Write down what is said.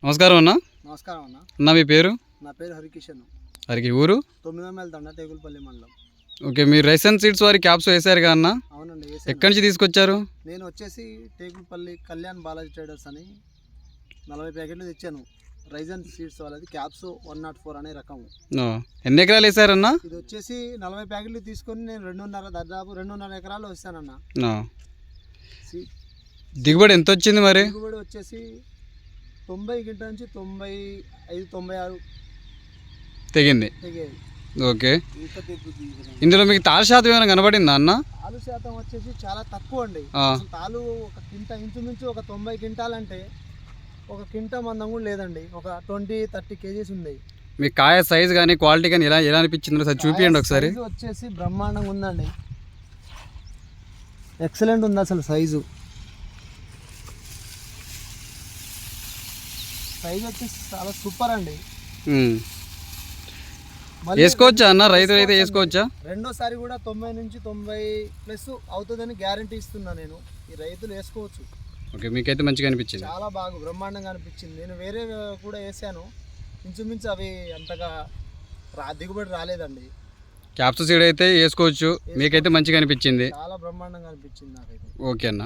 నమస్కారం అన్న. నమస్కారం అన్న. అన్న మీ పేరు? నా పేరు హరికిషన్. హరికి ఊరు? 9 మైల్ దండ టేగులపల్లి మండలం. ఓకే, మీరు రైసన్ సీడ్స్ వారి క్యాప్స్ వేశారు కదా అన్న? అవునండి. ఎక్కడి నుంచి తీసుకొచ్చారు? నేను వచ్చేసి టేగులపల్లి కళ్యాణ్ బాలాజీ ట్రేడర్స్ అని 40 ప్యాకెట్లు తెచ్చాను. రైజన్ సీడ్స్ వాళ్ళది క్యాప్స్ 104 అనే రకం. ఎన్ని ఎకరాలు వేసారన్న? ఇది వచ్చేసి 40 ప్యాకెట్లు తీసుకొని నేను దాదాపు 2.5 ఎకరాలు వేసానన్న. దిగుబడి ఎంత వచ్చింది మరి? దిగుబడి వచ్చేసి 90 గింట నుంచి 95, 96 తెగింది. తెగేది. ఓకే, ఇందులో మీకు తాలు శాతం ఏమైనా కనబడిందా అన్న? తాలు శాతం వచ్చేసి చాలా తక్కువ అండి. తాలు ఒక కింట ఇంచుమించు ఒక 90 క్వింటాలంటే ఒక కింట మందం కూడా లేదండి. ఒక 20-30 కేజీస్ ఉంది. మీ కాయ సైజ్ కానీ క్వాలిటీ కానీ ఎలా అనిపించిందో సార్ చూపించండి ఒకసారి. వచ్చేసి బ్రహ్మాండంగా ఉందండి, ఎక్సలెంట్ ఉంది అసలు. సైజు వచ్చేసి చాలా సూపర్ అండి. వేసుకోవచ్చా అన్న? రైతులు అయితే వేసుకోవచ్చా? రెండోసారి కూడా 90 నుంచి 90+ అవుతుందని గ్యారంటీ ఇస్తున్నా నేను. ఈ రైతులు వేసుకోవచ్చు. ఓకే, మీకైతే మంచిగా అనిపించింది? చాలా బాగా బ్రహ్మాండంగా అనిపించింది. నేను వేరే కూడా వేసాను, ఇంచుమించు అవి అంతగా దిగుబడి రాలేదండి. క్యాప్స్ సీడ్ అయితే వేసుకోవచ్చు, మీకైతే మంచిగా అనిపించింది? చాలా బ్రహ్మాండంగా అనిపించింది నాకైతే. ఓకే అన్న.